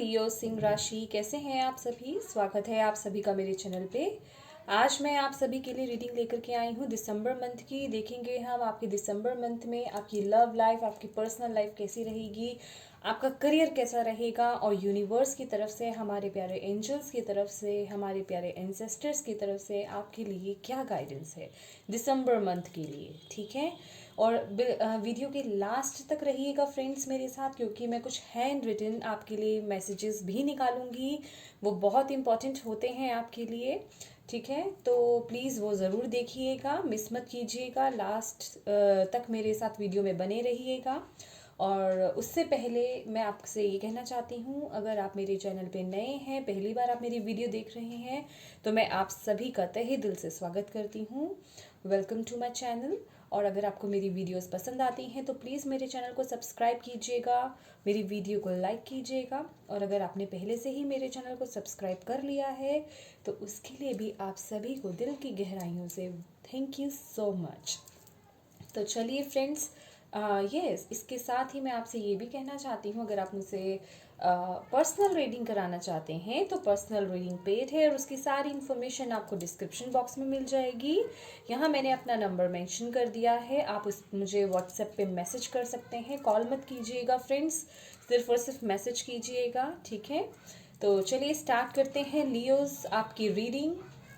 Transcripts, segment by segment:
लियो सिंह राशि, कैसे हैं आप सभी। स्वागत है आप सभी का मेरे चैनल पे। आज मैं आप सभी के लिए रीडिंग लेकर के आई हूँ दिसंबर मंथ की। देखेंगे हम आपके दिसंबर मंथ में आपकी लव लाइफ, आपकी पर्सनल लाइफ कैसी रहेगी, आपका करियर कैसा रहेगा, और यूनिवर्स की तरफ से, हमारे प्यारे एंजल्स की तरफ से, हमारे प्यारे एंसेस्टर्स की तरफ से आपके लिए क्या गाइडेंस है दिसंबर मंथ के लिए। ठीक है, और वीडियो के लास्ट तक रहिएगा फ्रेंड्स मेरे साथ, क्योंकि मैं कुछ हैंड रिटन आपके लिए मैसेजेस भी निकालूंगी। वो बहुत इंपॉर्टेंट होते हैं आपके लिए। ठीक है, तो प्लीज़ वो ज़रूर देखिएगा, मिस मत कीजिएगा, लास्ट तक मेरे साथ वीडियो में बने रहिएगा। और उससे पहले मैं आपसे ये कहना चाहती हूँ, अगर आप मेरे चैनल पे नए हैं, पहली बार आप मेरी वीडियो देख रहे हैं, तो मैं आप सभी का तहे दिल से स्वागत करती हूँ। Welcome to my channel. और अगर आपको मेरी वीडियोस पसंद आती हैं तो प्लीज़ मेरे चैनल को सब्सक्राइब कीजिएगा, मेरी वीडियो को लाइक कीजिएगा। और अगर आपने पहले से ही मेरे चैनल को सब्सक्राइब कर लिया है तो उसके लिए भी आप सभी को दिल की गहराइयों से थैंक यू सो मच। तो चलिए फ्रेंड्स, यस, इसके साथ ही मैं आपसे ये भी कहना चाहती हूँ, अगर आप मुझसे पर्सनल रीडिंग कराना चाहते हैं तो पर्सनल रीडिंग पेड है, और उसकी सारी इन्फॉर्मेशन आपको डिस्क्रिप्शन बॉक्स में मिल जाएगी। यहाँ मैंने अपना नंबर मेंशन कर दिया है, आप मुझे व्हाट्सएप पे मैसेज कर सकते हैं। कॉल मत कीजिएगा फ्रेंड्स, सिर्फ और सिर्फ मैसेज कीजिएगा। ठीक है, तो चलिए स्टार्ट करते हैं लियोस आपकी रीडिंग।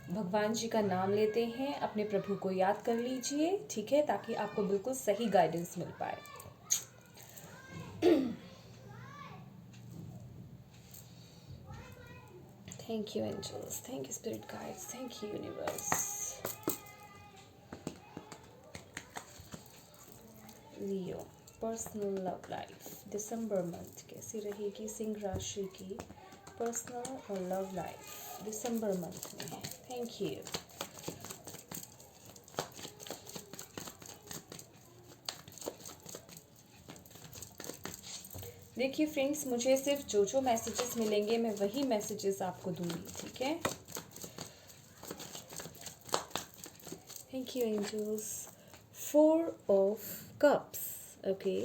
भगवान जी का नाम लेते हैं, अपने प्रभु को याद कर लीजिए। ठीक है, ताकि आपको बिल्कुल सही गाइडेंस मिल पाए। Thank you angels, thank you spirit guides, thank you universe. Leo personal love life दिसंबर मंथ कैसी रहेगी सिंह राशि की पर्सनल और लव लाइफ दिसंबर मंथ में। Thank you. देखिए फ्रेंड्स, मुझे सिर्फ जो मैसेजेस मिलेंगे मैं वही मैसेजेस आपको दूंगी। ठीक है, thank you angels. 4 of cups, okay.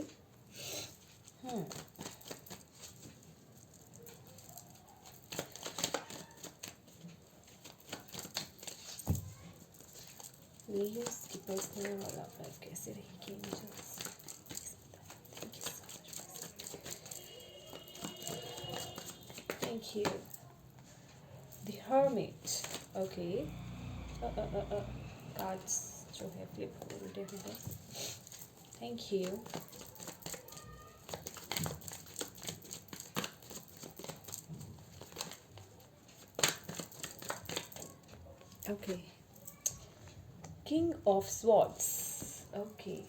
Leos की पर्सनल और लव लाइफ कैसे रहेगी angels. Thank you. The Hermit. Okay. Cards जो है फ्लिप उल्टे हुए। Thank you. Okay. King of Swords. Okay.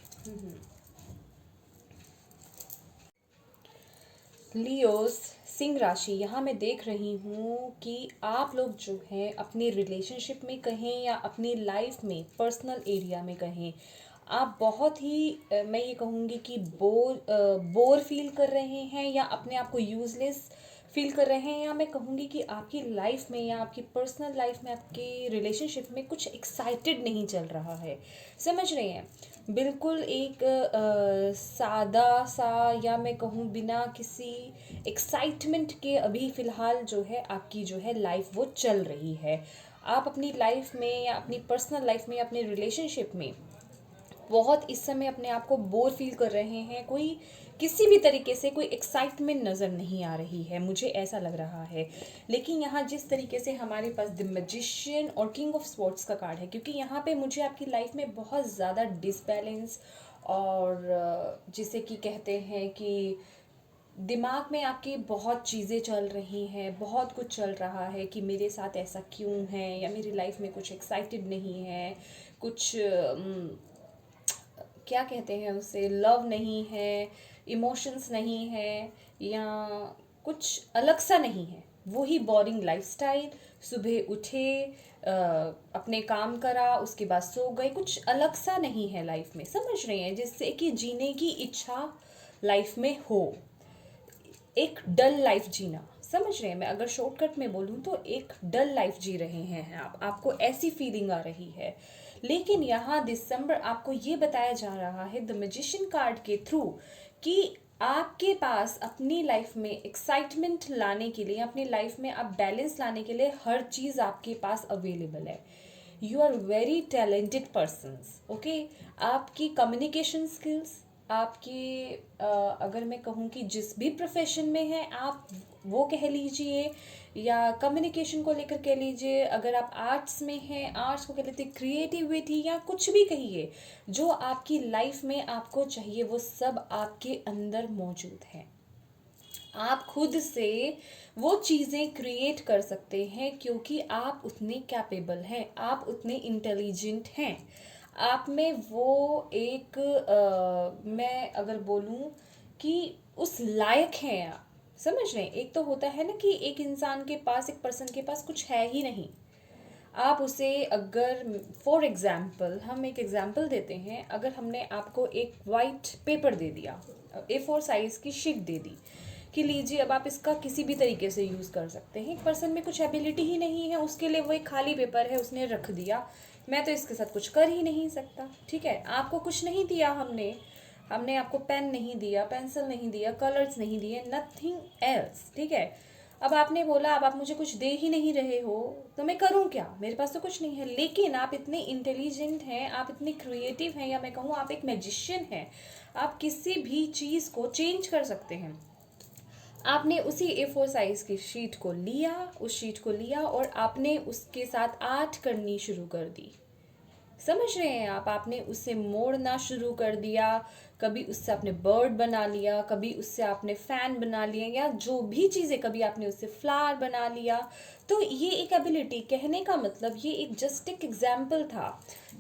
Leos Singh राशि, यहाँ मैं देख रही हूँ कि आप लोग जो हैं अपने रिलेशनशिप में कहें या अपनी लाइफ में पर्सनल एरिया में कहें, आप बहुत ही मैं ये कहूँगी कि बोर फील कर रहे हैं, या अपने आप को यूजलेस फील कर रहे हैं, या मैं कहूँगी कि आपकी लाइफ में या आपकी पर्सनल लाइफ में, आपकी रिलेशनशिप में कुछ एक्साइटेड नहीं चल रहा है। समझ रहे हैं, बिल्कुल एक सादा सा, या मैं कहूँ बिना किसी एक्साइटमेंट के अभी फ़िलहाल जो है आपकी जो है लाइफ वो चल रही है। आप अपनी लाइफ में या अपनी पर्सनल लाइफ में या अपने रिलेशनशिप में बहुत इस समय अपने आप को बोर फील कर रहे हैं। कोई किसी भी तरीके से कोई एक्साइटमेंट नज़र नहीं आ रही है, मुझे ऐसा लग रहा है। लेकिन यहाँ जिस तरीके से हमारे पास द मैजिशियन और किंग ऑफ स्वॉर्ड्स का कार्ड है, क्योंकि यहाँ पे मुझे आपकी लाइफ में बहुत ज़्यादा डिसबैलेंस, और जिसे कि कहते हैं कि दिमाग में आपके बहुत चीज़ें चल रही हैं, बहुत कुछ चल रहा है कि मेरे साथ ऐसा क्यों है, या मेरी लाइफ में कुछ एक्साइटेड नहीं है, कुछ क्या कहते हैं उसे, लव नहीं है, इमोशंस नहीं है, या कुछ अलग सा नहीं है। वही बोरिंग लाइफस्टाइल, सुबह उठे, अपने काम करा, उसके बाद सो गए, कुछ अलग सा नहीं है लाइफ में। समझ रहे हैं, जिससे कि जीने की इच्छा लाइफ में हो, एक डल लाइफ जीना। समझ रहे हैं, मैं अगर शॉर्टकट में बोलूँ तो एक डल लाइफ जी रहे हैं आप, आपको ऐसी फीलिंग आ रही है। लेकिन यहाँ दिसंबर आपको ये बताया जा रहा है द मैजिशियन कार्ड के थ्रू कि आपके पास अपनी लाइफ में एक्साइटमेंट लाने के लिए, अपनी लाइफ में आप बैलेंस लाने के लिए हर चीज़ आपके पास अवेलेबल है। You are very talented persons, okay. आपकी कम्युनिकेशन स्किल्स, आपकी अगर मैं कहूँ कि जिस भी प्रोफेशन में है आप, वो कह लीजिए, या कम्युनिकेशन को लेकर कह लीजिए, अगर आप आर्ट्स में हैं आर्ट्स को कह लेते, क्रिएटिविटी या कुछ भी कहिए, जो आपकी लाइफ में आपको चाहिए वो सब आपके अंदर मौजूद है। आप खुद से वो चीज़ें क्रिएट कर सकते हैं क्योंकि आप उतने कैपेबल हैं, आप उतने इंटेलिजेंट हैं। आप में वो एक मैं अगर बोलूँ कि उस लायक हैं आप, समझ रहे हैं। एक तो होता है ना कि एक इंसान के पास, एक पर्सन के पास कुछ है ही नहीं, आप उसे अगर, फॉर एग्जाम्पल हम एक एग्जाम्पल देते हैं, अगर हमने आपको एक वाइट पेपर दे दिया, A4 साइज़ की शीट दे दी कि लीजिए अब आप इसका किसी भी तरीके से यूज़ कर सकते हैं। एक पर्सन में कुछ एबिलिटी ही नहीं है, उसके लिए वो एक खाली पेपर है, उसने रख दिया, मैं तो इसके साथ कुछ कर ही नहीं सकता, ठीक है। आपको कुछ नहीं दिया हमने हमने आपको पेन नहीं दिया, पेंसिल नहीं दिया, कलर्स नहीं दिए, नथिंग एल्स, ठीक है। अब आपने बोला अब आप मुझे कुछ दे ही नहीं रहे हो तो मैं करूं क्या, मेरे पास तो कुछ नहीं है। लेकिन आप इतने इंटेलिजेंट हैं, आप इतने क्रिएटिव हैं, या मैं कहूँ आप एक मैजिशियन हैं, आप किसी भी चीज़ को चेंज कर सकते हैं। आपने उसी A4 साइज़ की शीट को लिया, उस शीट को लिया और आपने उसके साथ आर्ट करनी शुरू कर दी, समझ रहे हैं आप। आपने उससे मोड़ना शुरू कर दिया, कभी उससे आपने बर्ड बना लिया, कभी उससे आपने फैन बना लिया, या जो भी चीज़ें, कभी आपने उससे फ्लावर बना लिया। तो ये एक एबिलिटी, कहने का मतलब ये एक जस्ट एक एग्जाम्पल था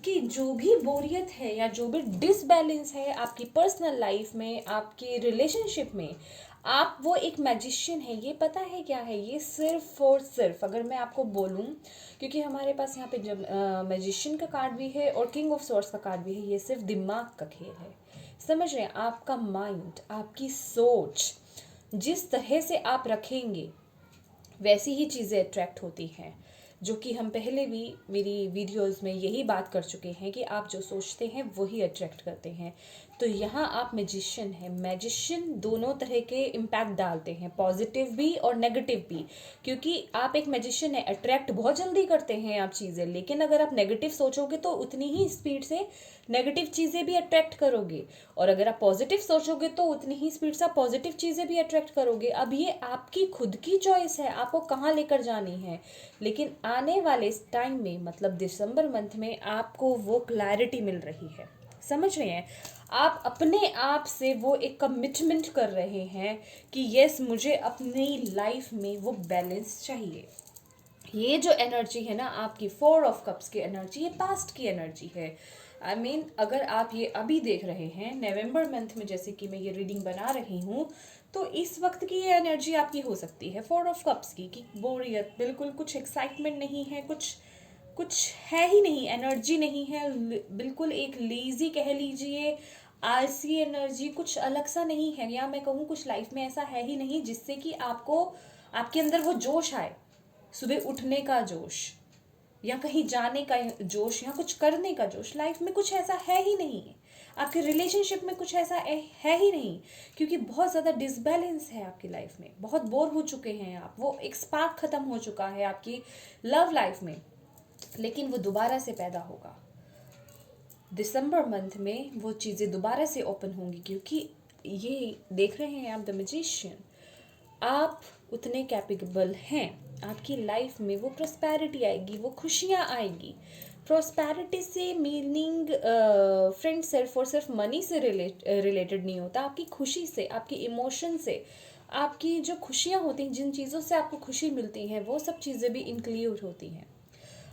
कि जो भी बोरियत है या जो भी डिसबैलेंस है आपकी पर्सनल लाइफ में, आपके रिलेशनशिप में, आप वो एक मैजिशियन है। ये पता है क्या है, ये सिर्फ और सिर्फ अगर मैं आपको बोलूं, क्योंकि हमारे पास यहाँ पे जब मैजिशियन का कार्ड भी है और किंग ऑफ सॉर्ड्स का कार्ड भी है, ये सिर्फ दिमाग का खेल है, समझ रहे हैं। आपका माइंड, आपकी सोच, जिस तरह से आप रखेंगे वैसी ही चीज़ें अट्रैक्ट होती हैं, जो कि हम पहले भी मेरी वीडियोस में यही बात कर चुके हैं कि आप जो सोचते हैं वही अट्रैक्ट करते हैं। तो यहाँ आप मैजिशियन हैं। मैजिशियन दोनों तरह के इम्पैक्ट डालते हैं, पॉजिटिव भी और नेगेटिव भी, क्योंकि आप एक मैजिशियन है, अट्रैक्ट बहुत जल्दी करते हैं आप चीज़ें, लेकिन अगर आप नेगेटिव सोचोगे तो उतनी ही स्पीड से नेगेटिव चीज़ें भी अट्रैक्ट करोगे, और अगर आप पॉजिटिव सोचोगे तो उतनी ही स्पीड से आप पॉजिटिव चीज़ें भी अट्रैक्ट करोगे। अब ये आपकी खुद की चॉइस है, आपको कहाँ लेकर जानी है। लेकिन आने वाले टाइम में, मतलब दिसंबर मंथ में, आपको वो क्लैरिटी मिल रही है, समझ रहे हैं। आप अपने आप से वो एक कमिटमेंट कर रहे हैं कि यस, मुझे अपनी लाइफ में वो बैलेंस चाहिए। ये जो एनर्जी है ना आपकी 4 ऑफ कप्स की एनर्जी, ये पास्ट की एनर्जी है। आई मीन अगर आप ये अभी देख रहे हैं नवंबर मंथ में, जैसे कि मैं ये रीडिंग बना रही हूँ, तो इस वक्त की ये एनर्जी आपकी हो सकती है 4 ऑफ कप्स की, कि बोरियत, बिल्कुल कुछ एक्साइटमेंट नहीं है, कुछ कुछ है ही नहीं, एनर्जी नहीं है, बिल्कुल एक लेजी कह लीजिए, आलसी एनर्जी, कुछ अलग सा नहीं है। या मैं कहूँ कुछ लाइफ में ऐसा है ही नहीं जिससे कि आपको, आपके अंदर वो जोश आए, सुबह उठने का जोश, या कहीं जाने का जोश, या कुछ करने का जोश। लाइफ में कुछ ऐसा है ही नहीं, आपके रिलेशनशिप में कुछ ऐसा है ही नहीं, क्योंकि बहुत ज़्यादा डिसबैलेंस है आपकी लाइफ में, बहुत बोर हो चुके हैं आप, वो एक स्पार्क ख़त्म हो चुका है आपकी लव लाइफ में। लेकिन वो दोबारा से पैदा होगा दिसंबर मंथ में, वो चीज़ें दोबारा से ओपन होंगी, क्योंकि ये देख रहे हैं आप द मैजिशियन, आप उतने कैपेबल हैं। आपकी लाइफ में वो प्रॉस्पेरिटी आएगी, वो खुशियाँ आएगी। प्रॉस्पेरिटी से मीनिंग फ्रेंड सिर्फ और सिर्फ मनी से रिलेटेड नहीं होता, आपकी खुशी से, आपकी इमोशन से, आपकी जो खुशियाँ होती हैं, जिन चीज़ों से आपको खुशी मिलती हैं, वो सब चीज़ें भी इंक्लूड होती हैं।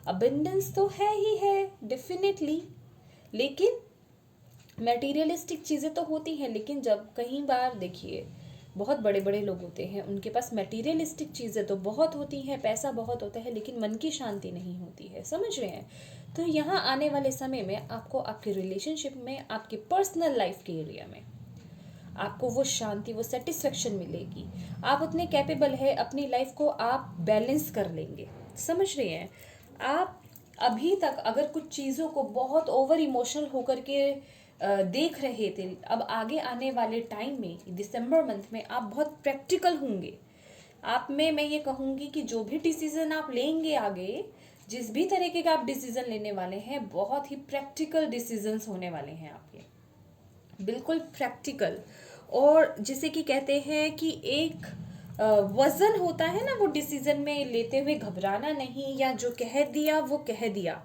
अबंडेंस तो है ही है डेफिनेटली, लेकिन मटेरियलिस्टिक चीज़ें तो होती हैं। लेकिन जब कई बार देखिए, बहुत बड़े बड़े लोग होते हैं, उनके पास मटेरियलिस्टिक चीज़ें तो बहुत होती हैं, पैसा बहुत होता है, लेकिन मन की शांति नहीं होती है, समझ रहे हैं। तो यहाँ आने वाले समय में आपको आपके रिलेशनशिप में, आपके पर्सनल लाइफ के एरिया में आपको वो शांति, वो सेटिस्फेक्शन मिलेगी। आप उतने कैपेबल है, अपनी लाइफ को आप बैलेंस कर लेंगे, समझ रहे हैं। आप अभी तक अगर कुछ चीज़ों को बहुत ओवर इमोशनल होकर के देख रहे थे, अब आगे आने वाले टाइम में दिसंबर मंथ में आप बहुत प्रैक्टिकल होंगे। आप में मैं ये कहूँगी कि जो भी डिसीज़न आप लेंगे आगे, जिस भी तरीके का आप डिसीज़न लेने वाले हैं, बहुत ही प्रैक्टिकल डिसीजंस होने वाले हैं आपके, बिल्कुल प्रैक्टिकल। और जिसे कि कहते हैं कि एक वजन होता है ना वो डिसीजन में लेते हुए, घबराना नहीं, या जो कह दिया वो कह दिया।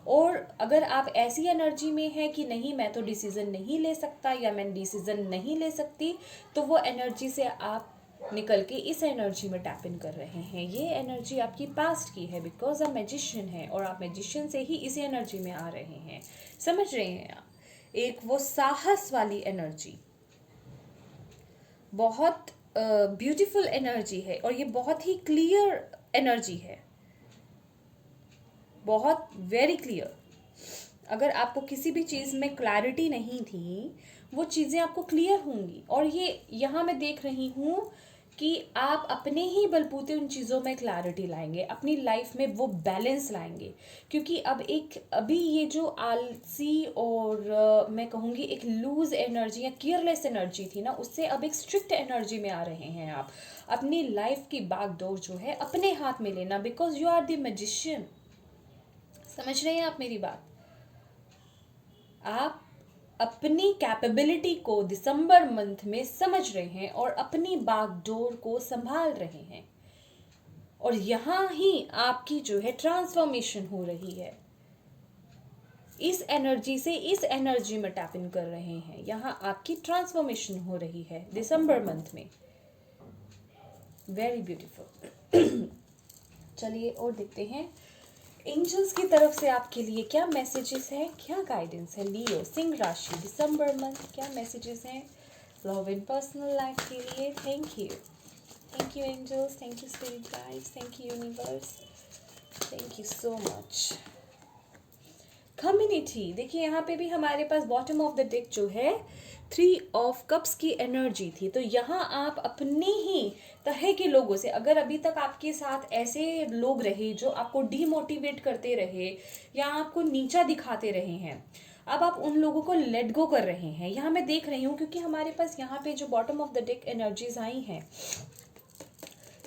और अगर आप ऐसी एनर्जी में है कि नहीं मैं तो डिसीजन नहीं ले सकता या मैं डिसीजन नहीं ले सकती, तो वो एनर्जी से आप निकल के इस एनर्जी में टैप इन कर रहे हैं। ये एनर्जी आपकी पास्ट की है, बिकॉज आप मैजिशियन है और आप मैजिशियन से ही इसी एनर्जी में आ रहे हैं। समझ रहे हैं आप? एक वो साहस वाली एनर्जी, बहुत ब्यूटीफुल एनर्जी है, और ये बहुत ही क्लियर एनर्जी है, बहुत वेरी क्लियर। अगर आपको किसी भी चीज़ में क्लैरिटी नहीं थी, वो चीज़ें आपको क्लियर होंगी। और ये यहाँ मैं देख रही हूँ कि आप अपने ही बलबूते उन चीज़ों में क्लैरिटी लाएंगे, अपनी लाइफ में वो बैलेंस लाएंगे। क्योंकि अभी ये जो आलसी और मैं कहूँगी एक लूज एनर्जी या केयरलेस एनर्जी थी ना, उससे अब एक स्ट्रिक्ट एनर्जी में आ रहे हैं आप। अपनी लाइफ की बागडोर जो है अपने हाथ में लेना, because you are the magician. समझ रहे हैं आप मेरी बात? आप अपनी कैपेबिलिटी को दिसंबर मंथ में समझ रहे हैं और अपनी बागडोर को संभाल रहे हैं, और यहाँ ही आपकी जो है ट्रांसफॉर्मेशन हो रही है। इस एनर्जी से इस एनर्जी में टैप इन कर रहे हैं, यहाँ आपकी ट्रांसफॉर्मेशन हो रही है दिसंबर मंथ में। Very beautiful. चलिए और देखते हैं एंजल्स की तरफ से आपके लिए क्या मैसेजेस हैं, क्या गाइडेंस है। लियो सिंह राशि दिसंबर मंथ, क्या मैसेजेस हैं लव एंड पर्सनल लाइफ के लिए। Thank you angels, thank you spirit guides, thank you universe, thank you so much. Community, देखिए यहाँ पे भी हमारे पास बॉटम ऑफ द डेक जो है 3 ऑफ कप्स की एनर्जी थी। तो यहाँ आप अपने ही तरह के लोगों से, अगर अभी तक आपके साथ ऐसे लोग रहे जो आपको डीमोटिवेट करते रहे या आपको नीचा दिखाते रहे हैं, अब आप उन लोगों को लेट गो कर रहे हैं। यहाँ मैं देख रही हूँ, क्योंकि हमारे पास यहाँ पे जो bottom of the deck energies आई हैं,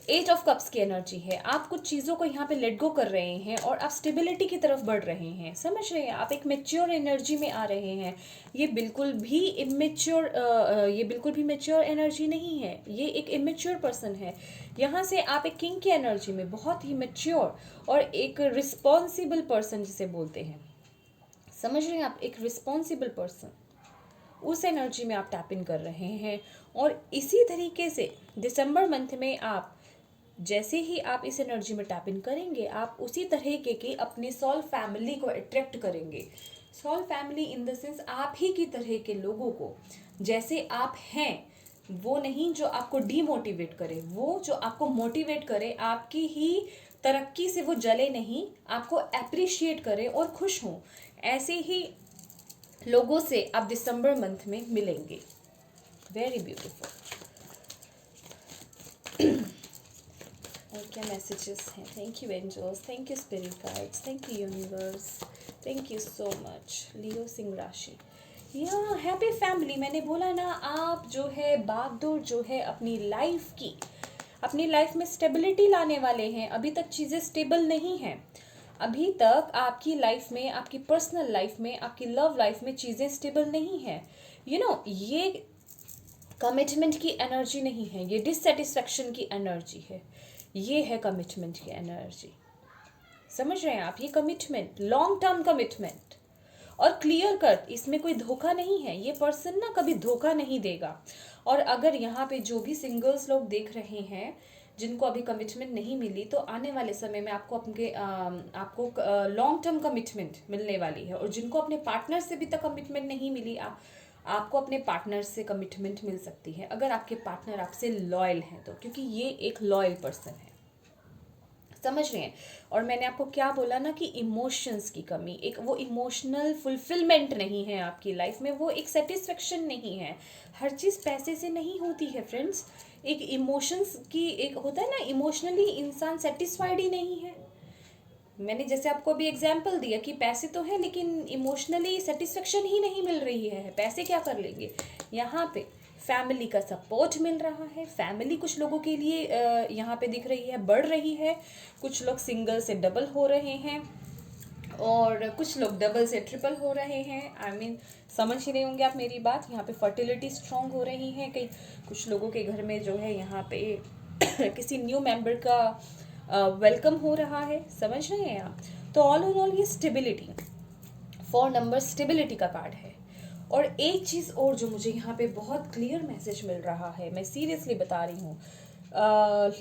8 ऑफ कप्स की एनर्जी है। आप कुछ चीज़ों को यहाँ पे लेट गो कर रहे हैं और आप स्टेबिलिटी की तरफ बढ़ रहे हैं। समझ रहे हैं? आप एक मेच्योर एनर्जी में आ रहे हैं। ये बिल्कुल भी मेच्योर एनर्जी नहीं है, ये एक इमेच्योर पर्सन है। यहाँ से आप एक किंग की एनर्जी में बहुत ही मेच्योर और एक रिस्पॉन्सिबल पर्सन जिसे बोलते हैं, समझ रहे हैं आप? एक रिस्पॉन्सिबल पर्सन, उस एनर्जी में आप टैप इन कर रहे हैं। और इसी तरीके से दिसंबर मंथ में आप जैसे ही आप इस एनर्जी में टैप इन करेंगे, आप उसी तरह के अपने सोल फैमिली को अट्रैक्ट करेंगे। Soul family in the sense आप ही की तरह के लोगों को, जैसे आप हैं, वो नहीं जो आपको डीमोटिवेट करे, वो जो आपको मोटिवेट करे, आपकी ही तरक्की से वो जले नहीं, आपको अप्रिशिएट करे और खुश हों। ऐसे ही लोगों से आप दिसंबर मंथ में मिलेंगे। Very beautiful. और क्या मैसेजेस हैं? Thank you angels, thank you spirit guides, thank you universe, thank you so much. Leo सिंह राशि, या हैप्पी फैमिली। मैंने बोला ना, आप जो है बागडोर जो है अपनी लाइफ की, अपनी लाइफ में स्टेबिलिटी लाने वाले हैं। अभी तक चीज़ें स्टेबल नहीं हैं, अभी तक आपकी लाइफ में, आपकी पर्सनल लाइफ में, आपकी लव लाइफ में चीज़ें स्टेबल नहीं हैं। ये कमिटमेंट की एनर्जी नहीं है, ये डिससेटिस्फैक्शन की एनर्जी है। ये है कमिटमेंट की एनर्जी। समझ रहे हैं आप? ये कमिटमेंट, लॉन्ग टर्म कमिटमेंट और क्लियर कट, इसमें कोई धोखा नहीं है। ये पर्सन ना कभी धोखा नहीं देगा। और अगर यहाँ पे जो भी सिंगल्स लोग देख रहे हैं जिनको अभी कमिटमेंट नहीं मिली, तो आने वाले समय में आपको लॉन्ग टर्म कमिटमेंट मिलने वाली है। और जिनको अपने पार्टनर से भी तक कमिटमेंट नहीं मिली, आपको अपने पार्टनर से कमिटमेंट मिल सकती है, अगर आपके पार्टनर आपसे लॉयल हैं तो, क्योंकि ये एक लॉयल पर्सन है। समझ रहे हैं? और मैंने आपको क्या बोला ना कि इमोशंस की कमी, एक वो इमोशनल फुलफिलमेंट नहीं है आपकी लाइफ में, वो एक सेटिस्फेक्शन नहीं है। हर चीज़ पैसे से नहीं होती है फ्रेंड्स। एक इमोशंस की एक होता है ना, इमोशनली इंसान सेटिस्फाइड ही नहीं है। मैंने जैसे आपको अभी एग्जाम्पल दिया कि पैसे तो हैं लेकिन इमोशनली सेटिस्फेक्शन ही नहीं मिल रही है, पैसे क्या कर लेंगे। यहाँ पे फैमिली का सपोर्ट मिल रहा है, फैमिली कुछ लोगों के लिए यहाँ पे दिख रही है बढ़ रही है, कुछ लोग सिंगल से डबल हो रहे हैं और कुछ लोग डबल से ट्रिपल हो रहे हैं। आई मीन समझ ही रहे होंगे आप मेरी बात। यहाँ पे फर्टिलिटी स्ट्रांग हो रही है, कई कुछ लोगों के घर में जो है यहाँ पे किसी न्यू मेंबर का वेलकम हो रहा है, समझ रहे हैं आप। तो ऑल ओवर ऑल ये स्टेबिलिटी, 4 नंबर स्टेबिलिटी का कार्ड है। और एक चीज़ और जो मुझे यहाँ पे बहुत क्लियर मैसेज मिल रहा है, मैं सीरियसली बता रही हूँ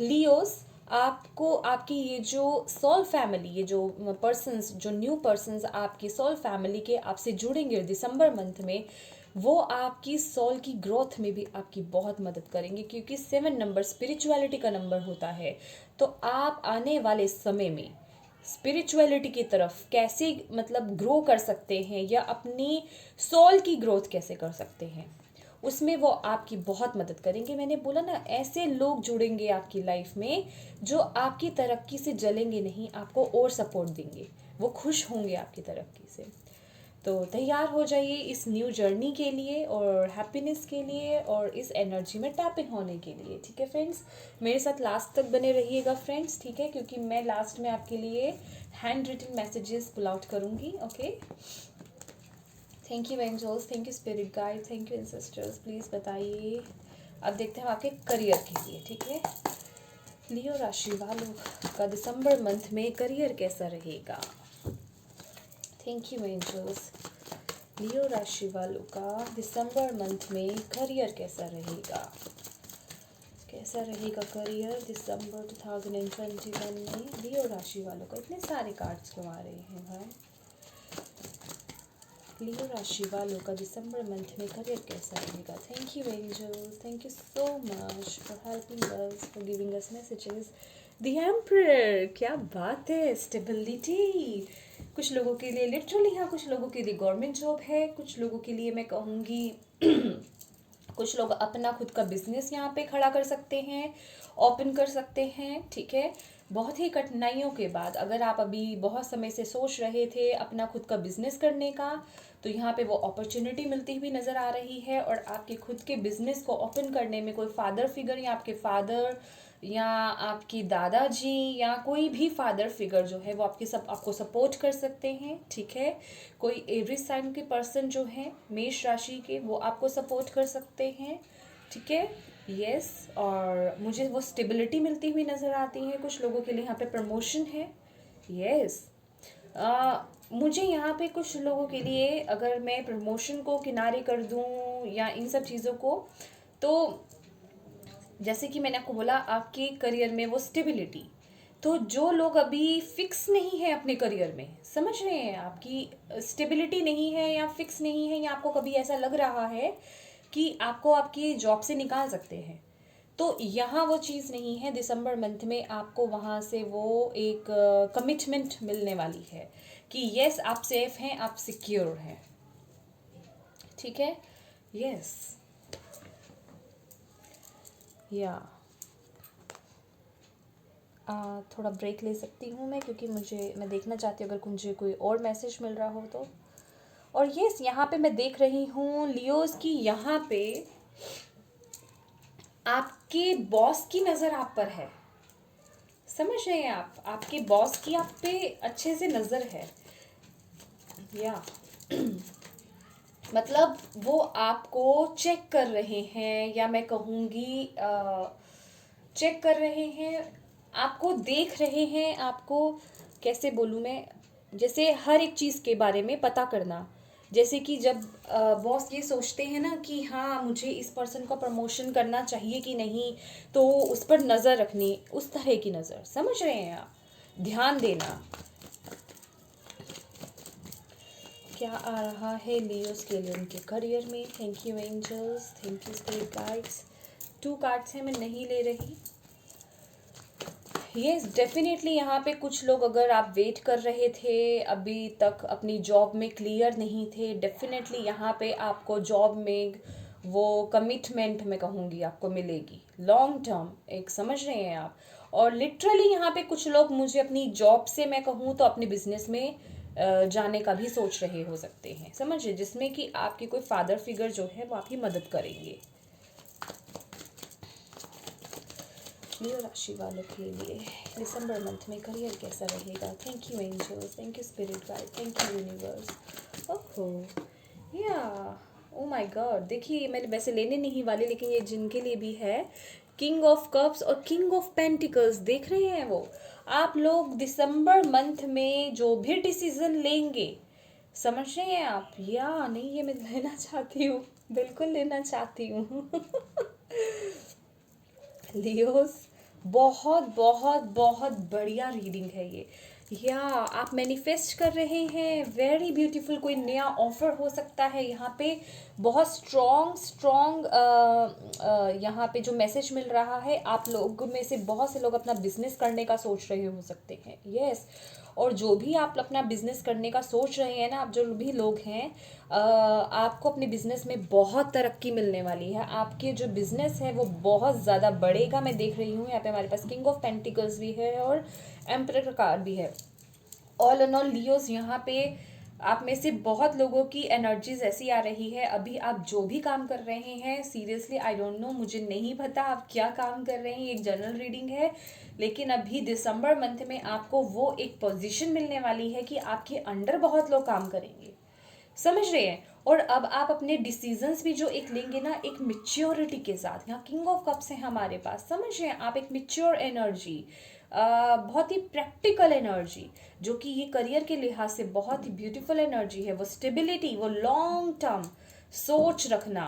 लियोस, आपको आपकी ये जो सोल फैमिली, ये जो पर्सन्स, जो न्यू पर्सन्स आपकी सोल फैमिली के आपसे जुड़ेंगे दिसंबर मंथ में, वो आपकी सोल की ग्रोथ में भी आपकी बहुत मदद करेंगे, क्योंकि 7 नंबर स्पिरिचुअलिटी का नंबर होता है। तो आप आने वाले समय में स्पिरिचुअलिटी की तरफ कैसे मतलब ग्रो कर सकते हैं या अपनी सोल की ग्रोथ कैसे कर सकते हैं, उसमें वो आपकी बहुत मदद करेंगे। मैंने बोला ना, ऐसे लोग जुड़ेंगे आपकी लाइफ में जो आपकी तरक्की से जलेंगे नहीं, आपको और सपोर्ट देंगे, वो खुश होंगे आपकी तरक्की से। तो तैयार हो जाइए इस न्यू जर्नी के लिए और हैप्पीनेस के लिए और इस एनर्जी में टैप इन होने के लिए, ठीक है फ्रेंड्स। मेरे साथ लास्ट तक बने रहिएगा फ्रेंड्स, ठीक है, क्योंकि मैं लास्ट में आपके लिए hand written messages pull out करूँगी। Okay, thank you angels, thank you spirit guide, thank you ancestors. Please बताइए, अब देखते हैं आपके करियर के लिए, ठीक है। लियो राशि वालों का दिसंबर मंथ में करियर कैसा रहेगा। Thank you angels. लियो राशि वालों का दिसंबर मंथ में करियर कैसा रहेगा, कैसा रहेगा करियर दिसंबर 2021 में लियो राशि वालों का। इतने सारे कार्ड्स क्यों आ रहे हैं भाई। लियो राशि वालों का दिसंबर मंथ में करियर कैसा रहेगा। Thank you angels, thank you so much for helping us, for giving us messages. The emperor, क्या बात है, स्टेबिलिटी। कुछ लोगों के लिए लिटरली, हाँ, कुछ लोगों के लिए गवर्नमेंट जॉब है, कुछ लोगों के लिए मैं कहूँगी कुछ लोग अपना खुद का बिजनेस यहाँ पे खड़ा कर सकते हैं, ओपन कर सकते हैं, ठीक है। बहुत ही कठिनाइयों के बाद अगर आप अभी बहुत समय से सोच रहे थे अपना खुद का बिजनेस करने का, तो यहाँ पे वो अपॉर्चुनिटी मिलती हुई नज़र आ रही है। और आपके खुद के बिजनेस को ओपन करने में कोई फादर फिगर या आपके फादर या आपकी दादाजी या कोई भी फादर फिगर जो है वो आपको सपोर्ट कर सकते हैं, ठीक है। कोई एवरेज साइन के पर्सन जो है मेष राशि के, वो आपको सपोर्ट कर सकते हैं, ठीक है। यस, और मुझे वो स्टेबिलिटी मिलती हुई नज़र आती है। कुछ लोगों के लिए यहाँ पे प्रमोशन है। यस, मुझे यहाँ पे कुछ लोगों के लिए, अगर मैं प्रमोशन को किनारे कर दूँ या इन सब चीज़ों को, तो जैसे कि मैंने आपको बोला आपके करियर में वो स्टेबिलिटी, तो जो लोग अभी फिक्स नहीं है अपने करियर में, समझ रहे हैं, आपकी स्टेबिलिटी नहीं है या फिक्स नहीं है, या आपको कभी ऐसा लग रहा है कि आपको आपकी जॉब से निकाल सकते हैं, तो यहाँ वो चीज़ नहीं है। दिसंबर मंथ में आपको वहाँ से वो एक कमिटमेंट मिलने वाली है कि यस, आप सेफ हैं, आप सिक्योर हैं, ठीक है। यस, या थोड़ा ब्रेक ले सकती हूँ मैं, क्योंकि मैं देखना चाहती हूँ अगर मुझे कोई और मैसेज मिल रहा हो तो। और यस, यहाँ पे मैं देख रही हूँ लियोस की, यहाँ पे आपके बॉस की नज़र आप पर है, समझ रहे हैं आप, आपके बॉस की आप पे अच्छे से नज़र है, या मतलब वो आपको चेक कर रहे हैं, या मैं कहूँगी चेक कर रहे हैं, आपको देख रहे हैं, आपको कैसे बोलूँ मैं, जैसे हर एक चीज़ के बारे में पता करना। जैसे कि जब बॉस ये सोचते हैं ना कि हाँ मुझे इस पर्सन का प्रमोशन करना चाहिए कि नहीं, तो उस पर नज़र रखनी, उस तरह की नज़र, समझ रहे हैं आप, ध्यान देना। क्या आ रहा है लियोस के लिए उनके करियर में। Thank you angels, thank you spirit guides. 2 cards हैं, मैं नहीं ले रही। यस, डेफिनेटली यहाँ पे कुछ लोग, अगर आप वेट कर रहे थे अभी तक अपनी जॉब में क्लियर नहीं थे, डेफिनेटली यहाँ पे आपको जॉब में वो कमिटमेंट मैं कहूँगी आपको मिलेगी, लॉन्ग टर्म एक, समझ रहे हैं आप। और लिटरली यहाँ पे कुछ लोग मुझे अपनी जॉब से मैं कहूँ तो अपने बिजनेस में जाने का भी सोच रहे हो सकते हैं, समझिए, जिसमें कि आपकी कोई फादर फिगर जो है वो आपकी मदद करेंगे। लियो राशि वालों के लिए दिसंबर मंथ में करियर कैसा रहेगा? Thank you angels, thank you spirit guide, thank you universe. ओहो या ओ माय गॉड, देखिए मैंने वैसे लेने नहीं वाले, लेकिन ये जिनके लिए भी है, किंग ऑफ कप्स और किंग ऑफ पेंटिकल्स, देख रहे हैं वो आप लोग दिसंबर मंथ में जो भी डिसीजन लेंगे, समझ रहे हैं आप या नहीं? ये मैं लेना चाहती हूँ, बिल्कुल लेना चाहती हूँ। लियोस, बहुत बहुत बहुत बढ़िया रीडिंग है ये। या आप मैनिफेस्ट कर रहे हैं, वेरी ब्यूटीफुल, कोई नया ऑफर हो सकता है यहाँ पे, बहुत स्ट्रॉन्ग स्ट्रॉन्ग यहाँ पे जो मैसेज मिल रहा है, आप लोगों में से बहुत से लोग अपना बिजनेस करने का सोच रहे हो सकते हैं। यस, और जो भी आप अपना बिजनेस करने का सोच रहे हैं ना, आप जो भी लोग हैं, आपको अपने बिजनेस में बहुत तरक्की मिलने वाली है। आपके जो बिजनेस है वो बहुत ज़्यादा बढ़ेगा, मैं देख रही हूँ। यहाँ पे हमारे पास किंग ऑफ पेंटिकल्स भी है और एम्परर का कार्ड भी है। ऑल इन ऑल लियोस, यहाँ पे आप में से बहुत लोगों की एनर्जीज ऐसी आ रही है, अभी आप जो भी काम कर रहे हैं, सीरियसली आई डोंट नो, मुझे नहीं पता आप क्या काम कर रहे हैं, एक जनरल रीडिंग है, लेकिन अभी दिसंबर मंथ में आपको वो एक पोजीशन मिलने वाली है कि आपके अंडर बहुत लोग काम करेंगे, समझ रहे हैं। और अब आप अपने डिसीजंस भी जो एक लेंगे ना, एक मिच्योरिटी के साथ, यहाँ किंग ऑफ कप्स है हमारे पास, समझ रहे हैं आप, एक मिच्योर एनर्जी, बहुत ही प्रैक्टिकल एनर्जी, जो कि ये करियर के लिहाज से बहुत ही ब्यूटीफुल एनर्जी है। वो स्टेबिलिटी, वो लॉन्ग टर्म सोच रखना,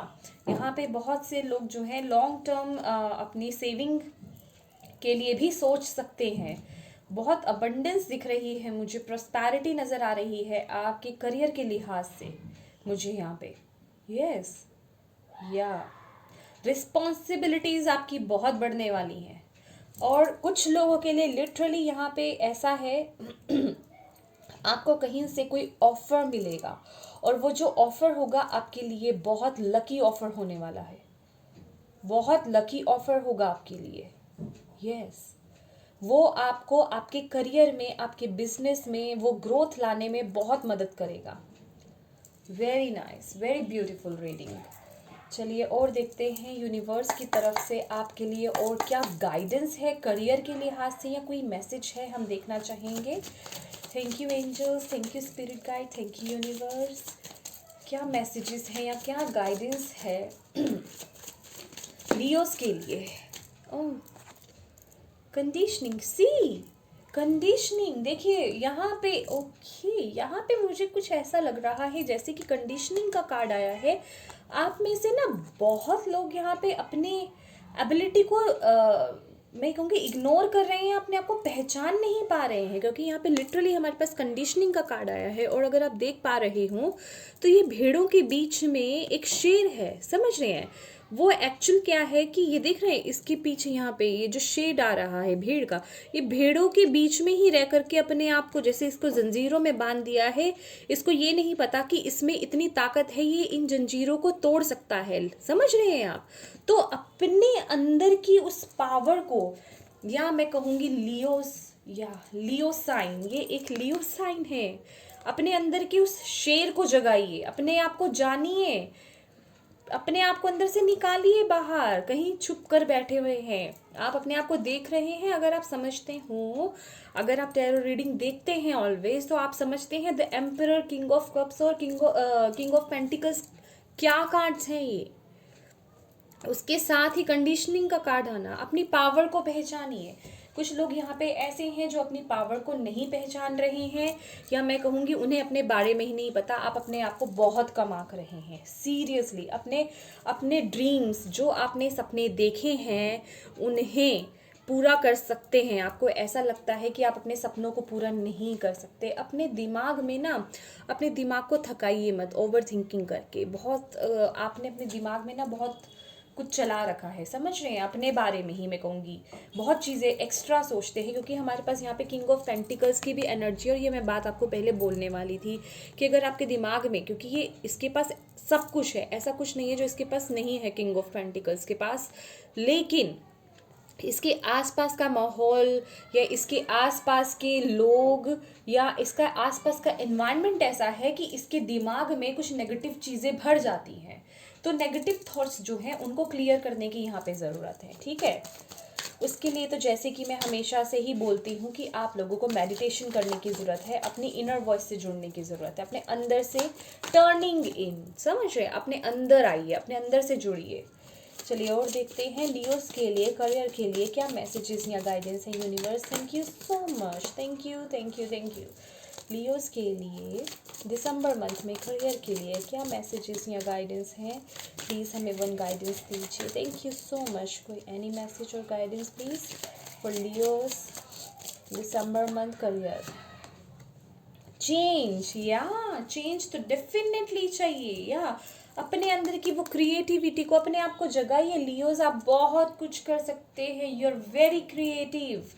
यहाँ पे बहुत से लोग जो हैं लॉन्ग टर्म अपनी सेविंग के लिए भी सोच सकते हैं। बहुत अबंडेंस दिख रही है मुझे, प्रॉस्पेरिटी नज़र आ रही है आपके करियर के लिहाज से मुझे यहाँ पे। यस, या रिस्पॉन्सिबिलिटीज़ आपकी बहुत बढ़ने वाली हैं, और कुछ लोगों के लिए लिटरली यहाँ पे ऐसा है आपको कहीं से कोई ऑफर मिलेगा, और वो जो ऑफर होगा आपके लिए बहुत लकी ऑफर होने वाला है, बहुत लकी ऑफर होगा आपके लिए। यस, वो आपको आपके करियर में, आपके बिजनेस में वो ग्रोथ लाने में बहुत मदद करेगा। Very nice, very beautiful reading. चलिए और देखते हैं यूनिवर्स की तरफ से आपके लिए और क्या गाइडेंस है करियर के लिहाज से, या कोई मैसेज है, हम देखना चाहेंगे। Thank you angels, thank you spirit guide, thank you universe. क्या मैसेजेस हैं या क्या गाइडेंस है लियोस के लिए? ओह, कंडीशनिंग, सी कंडीशनिंग, देखिए यहाँ पे, ओके, यहाँ पे मुझे कुछ ऐसा लग रहा है जैसे कि कंडीशनिंग का कार्ड आया है। आप में से ना बहुत लोग यहाँ पे अपने एबिलिटी को मैं कहूँगी इग्नोर कर रहे हैं, अपने आप को पहचान नहीं पा रहे हैं, क्योंकि यहाँ पे लिटरली हमारे पास कंडीशनिंग का कार्ड आया है। और अगर आप देख पा रहे हो तो ये भेड़ों के बीच में एक शेर है, समझ रहे हैं? वो एक्चुअल क्या है कि ये देख रहे हैं, इसके पीछे यहाँ पे ये जो शेड आ रहा है भेड़ का, ये भेड़ों के बीच में ही रह करके अपने आप को जैसे इसको जंजीरों में बांध दिया है। इसको ये नहीं पता कि इसमें इतनी ताकत है, ये इन जंजीरों को तोड़ सकता है, समझ रहे हैं आप? तो अपने अंदर की उस पावर को, या मैं कहूँगी लियोस या लियो साइन, ये एक लियो साइन है, अपने अंदर की उस शेर को जगाइए, अपने आप को जानिए, अपने आप को अंदर से निकालिए बाहर, कहीं छुप कर बैठे हुए हैं आप, अपने आप को देख रहे हैं। अगर आप समझते हो, अगर आप टैरो रीडिंग देखते हैं ऑलवेज, तो आप समझते हैं the emperor, king of cups और किंग ऑफ पेंटिकल्स क्या कार्ड्स हैं ये। उसके साथ ही कंडीशनिंग का कार्ड आना, अपनी पावर को पहचानिए। कुछ लोग यहाँ पे ऐसे हैं जो अपनी पावर को नहीं पहचान रहे हैं, या मैं कहूँगी उन्हें अपने बारे में ही नहीं पता। आप अपने आप को बहुत कम आंक रहे हैं, सीरियसली। अपने अपने ड्रीम्स, जो आपने सपने देखे हैं, उन्हें पूरा कर सकते हैं। आपको ऐसा लगता है कि आप अपने सपनों को पूरा नहीं कर सकते, अपने दिमाग में ना, अपने दिमाग को थकाइए मत ओवर थिंकिंग करके। बहुत आपने अपने दिमाग में ना बहुत कुछ चला रखा है, समझ रहे हैं? अपने बारे में ही मैं कहूँगी बहुत चीज़ें एक्स्ट्रा सोचते हैं, क्योंकि हमारे पास यहाँ पे किंग ऑफ पेंटिकल्स की भी एनर्जी। और ये मैं बात आपको पहले बोलने वाली थी कि अगर आपके दिमाग में, क्योंकि ये इसके पास सब कुछ है, ऐसा कुछ नहीं है जो इसके पास नहीं है किंग ऑफ पेंटिकल्स के पास, लेकिन इसके आसपास का माहौल या इसके आसपास के लोग या इसका आसपास का एनवायरनमेंट ऐसा है कि इसके दिमाग में कुछ नेगेटिव चीज़ें भर जाती हैं। तो नेगेटिव थॉट्स जो हैं उनको क्लियर करने की यहाँ पे ज़रूरत है, ठीक है। उसके लिए तो जैसे कि मैं हमेशा से ही बोलती हूँ कि आप लोगों को मेडिटेशन करने की ज़रूरत है, अपनी इनर वॉइस से जुड़ने की ज़रूरत है, अपने अंदर से टर्निंग इन, समझ रहे हैं, अपने अंदर आइए, अपने अंदर से जुड़िए। चलिए और देखते हैं लियोस के लिए, करियर के लिए क्या मैसेजेस या गाइडेंस है universe. Thank you so much, thank you thank you thank you. Leos के लिए दिसंबर मंथ में करियर के लिए क्या मैसेजेस या गाइडेंस हैं, प्लीज़ हमें वन गाइडेंस दीजिए। Thank you so much. कोई एनी मैसेज और guidance please for Leos December month career. Change, या चेंज तो डेफिनेटली चाहिए, या अपने अंदर की वो क्रिएटिविटी को, अपने आप को जगाइए लियोज, आप बहुत कुछ कर सकते हैं, यू आर वेरी क्रिएटिव।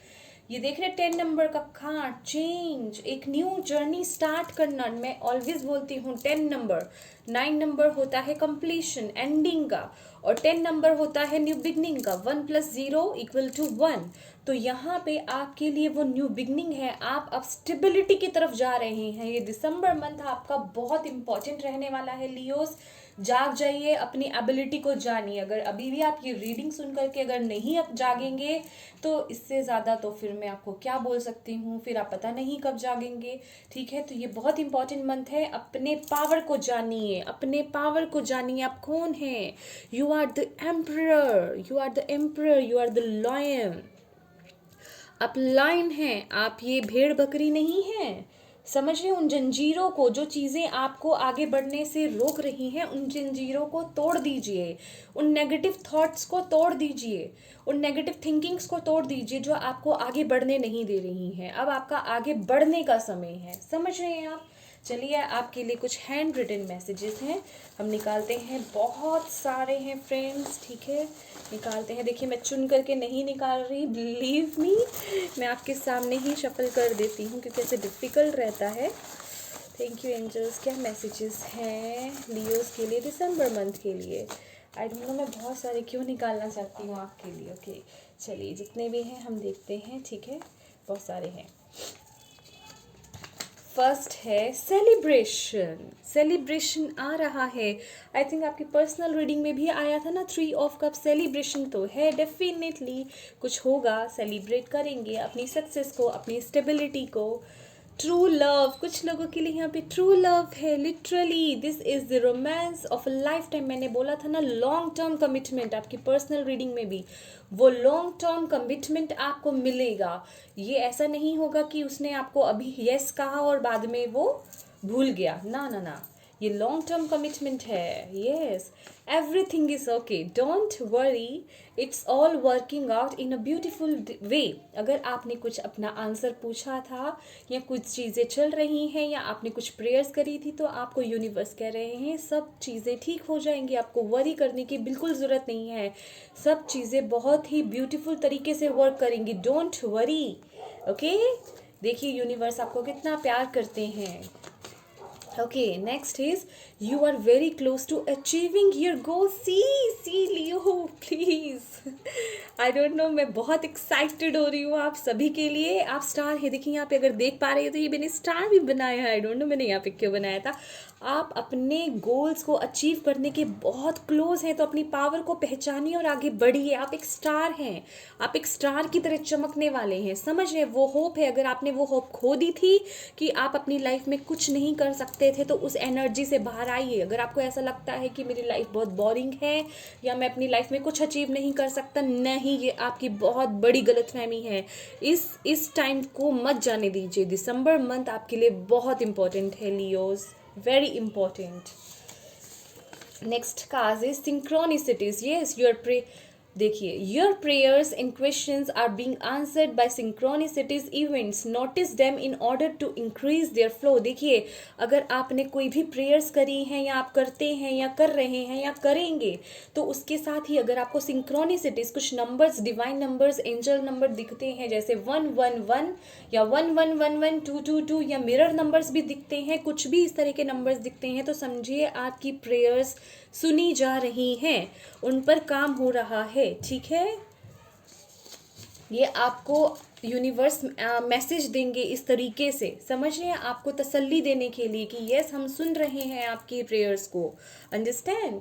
ये देख रहे 10 नंबर का कार्ड, चेंज, एक न्यू जर्नी स्टार्ट करना। मैं ऑलवेज बोलती हूँ 10 नंबर, 9 नंबर होता है कंप्लीशन, एंडिंग का, और 10 नंबर होता है न्यू बिगनिंग का। 1 + 0 = 1। तो यहाँ पे आपके लिए वो न्यू बिगनिंग है, आप अब स्टेबिलिटी की तरफ जा रहे हैं। ये दिसंबर मंथ आपका बहुत इंपॉर्टेंट रहने वाला है लियोस। जाग जाइए, अपनी एबिलिटी को जानिए। अगर अभी भी आप ये रीडिंग सुन करके अगर नहीं अब जागेंगे तो इससे ज़्यादा तो फिर मैं आपको क्या बोल सकती हूँ, फिर आप पता नहीं कब जागेंगे, ठीक है। तो ये बहुत इंपॉर्टेंट मंथ है, अपने पावर को जानिए, अपने पावर को जानिए। आप कौन हैं? You are the emperor, you are the emperor, you are the lion. आप लाइन हैं, आप ये भेड़ बकरी नहीं हैं। समझ रहे हैं? उन जंजीरों को, जो चीज़ें आपको आगे बढ़ने से रोक रही हैं, उन जंजीरों को तोड़ दीजिए, उन नेगेटिव थॉट्स को तोड़ दीजिए, उन नेगेटिव थिंकिंग्स को तोड़ दीजिए जो आपको आगे बढ़ने नहीं दे रही हैं। अब आपका आगे बढ़ने का समय है, समझ रहे हैं आप? चलिए आपके लिए कुछ हैंड रिटन मैसेजेस हैं, हम निकालते हैं। बहुत सारे हैं फ्रेंड्स, ठीक है, निकालते हैं। देखिए मैं चुन करके नहीं निकाल रही, बिलीव मी, मैं आपके सामने ही शफल कर देती हूँ क्योंकि ऐसे डिफ़िकल्ट रहता है। Thank you angels. क्या मैसेजेस हैं लियोस के लिए दिसंबर मंथ के लिए? आई डोंट नो मैं बहुत सारे क्यों निकालना चाहती हूँ आपके लिए। ओके चलिए जितने भी हैं हम देखते हैं, ठीक है, बहुत सारे हैं। फर्स्ट है सेलिब्रेशन, सेलिब्रेशन आ रहा है। आई थिंक आपकी पर्सनल रीडिंग में भी आया था ना, 3 ऑफ कप, सेलिब्रेशन तो है डेफिनेटली, कुछ होगा, सेलिब्रेट करेंगे अपनी सक्सेस को, अपनी स्टेबिलिटी को। ट्रू लव, कुछ लोगों के लिए यहाँ पे ट्रू लव है, literally this is the romance of a life time. मैंने बोला था ना लॉन्ग टर्म कमिटमेंट, आपकी पर्सनल रीडिंग में भी वो लॉन्ग टर्म कमिटमेंट आपको मिलेगा। ये ऐसा नहीं होगा कि उसने आपको अभी यस कहा और बाद में वो भूल गया, ना ना ना, ये लॉन्ग टर्म कमिटमेंट है। Yes, everything is okay, don't worry, it's all working out in a beautiful way. अगर आपने कुछ अपना आंसर पूछा था या कुछ चीज़ें चल रही हैं या आपने कुछ प्रेयर्स करी थी, तो आपको यूनिवर्स कह रहे हैं सब चीज़ें ठीक हो जाएंगी, आपको वरी करने की बिल्कुल ज़रूरत नहीं है, सब चीज़ें बहुत ही ब्यूटीफुल तरीके से वर्क करेंगी, डोंट वरी। ओके, देखिए यूनिवर्स आपको कितना प्यार करते हैं। Okay, next is you are very close to achieving your goal. See Leo, please. I don't know, मैं बहुत एक्साइटेड हो रही हूँ आप सभी के लिए। आप स्टार है, देखिए यहाँ पे अगर देख पा रहे हो तो ये मैंने स्टार भी बनाया है। आई डोंट नो मैंने यहाँ पे क्यों बनाया था। आप अपने गोल्स को अचीव करने के बहुत क्लोज हैं, तो अपनी पावर को पहचानिए और आगे बढ़िए। आप एक स्टार हैं, आप एक स्टार की तरह चमकने वाले हैं, समझ रहे? वो होप है, अगर आपने वो होप खो दी थी कि आप अपनी लाइफ में कुछ नहीं कर सकते थे, तो उस एनर्जी से बाहर आइए। अगर आपको ऐसा लगता है कि मेरी लाइफ बहुत बोरिंग है या मैं अपनी लाइफ में कुछ अचीव नहीं कर सकता, नहीं, ये आपकी बहुत बड़ी गलतफहमी है। इस टाइम को मत जाने दीजिए। दिसंबर मंथ आपके लिए बहुत इंपॉर्टेंट है Leos, very important. Next cause is synchronicities. Yes, your देखिए, your prayers and questions are being answered by synchronicities events, notice them in order to increase their flow. देखिए, अगर आपने कोई भी प्रेयर्स करी हैं या आप करते हैं या कर रहे हैं या करेंगे, तो उसके साथ ही अगर आपको सिंक्रोनिसिटीज, कुछ numbers, divine numbers, angel number दिखते हैं, जैसे 111 या 1111, 222 या मिरर नंबर्स भी दिखते हैं, कुछ भी इस तरह के नंबर्स दिखते हैं, तो समझिए आपकी प्रेयर्स सुनी जा रही हैं, उन पर काम हो रहा है, ठीक है। ये आपको यूनिवर्स मैसेज देंगे इस तरीके से, समझ रहे हैं, आपको तसल्ली देने के लिए कि यस हम सुन रहे हैं आपकी प्रेयर्स को। Understand,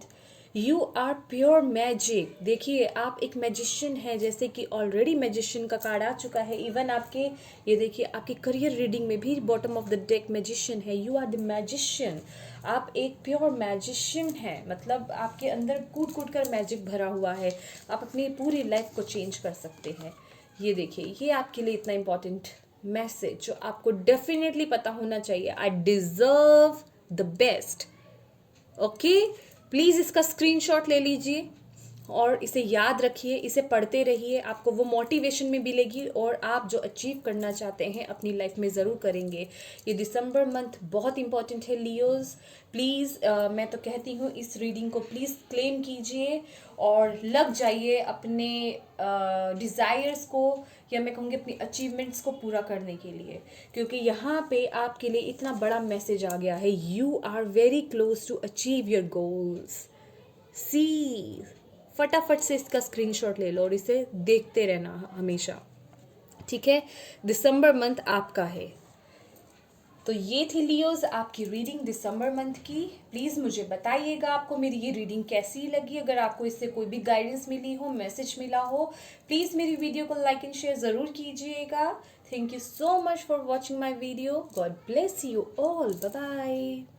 you are pure magic. देखिए आप एक मैजिशियन है, जैसे कि ऑलरेडी मैजिशियन का कार्ड आ चुका है। इवन आपके ये देखिए आपके करियर रीडिंग में भी bottom of the deck magician है। यू आर द मैजिशियन, आप एक प्योर मैजिशियन है, मतलब आपके अंदर कूट कूट कर मैजिक भरा हुआ है। आप अपनी पूरी लाइफ को चेंज कर सकते हैं। ये देखिए ये आपके लिए इतना इम्पोर्टेंट मैसेज जो आपको डेफिनेटली पता होना चाहिए। I deserve the best. Okay, please इसका स्क्रीनशॉट ले लीजिए और इसे याद रखिए, इसे पढ़ते रहिए, आपको वो मोटिवेशन में मिलेगी और आप जो अचीव करना चाहते हैं अपनी लाइफ में ज़रूर करेंगे। ये दिसंबर मंथ बहुत इंपॉर्टेंट है लियोज़। प्लीज़ मैं तो कहती हूँ इस रीडिंग को प्लीज़ क्लेम कीजिए और लग जाइए अपने डिज़ायर्स को, या मैं कहूँगी अपनी अचीवमेंट्स को पूरा करने के लिए, क्योंकि यहाँ पे आपके लिए इतना बड़ा मैसेज आ गया है। You are very close to achieve your goals. See, फटाफट से इसका स्क्रीनशॉट ले लो और इसे देखते रहना हमेशा, ठीक है। दिसंबर मंथ आपका है। तो ये थी लियोज आपकी रीडिंग दिसंबर मंथ की। प्लीज़ मुझे बताइएगा आपको मेरी ये रीडिंग कैसी लगी। अगर आपको इससे कोई भी गाइडेंस मिली हो, मैसेज मिला हो, प्लीज़ मेरी वीडियो को लाइक एंड शेयर ज़रूर कीजिएगा। Thank you so much for watching my video. God bless you all. Bye bye.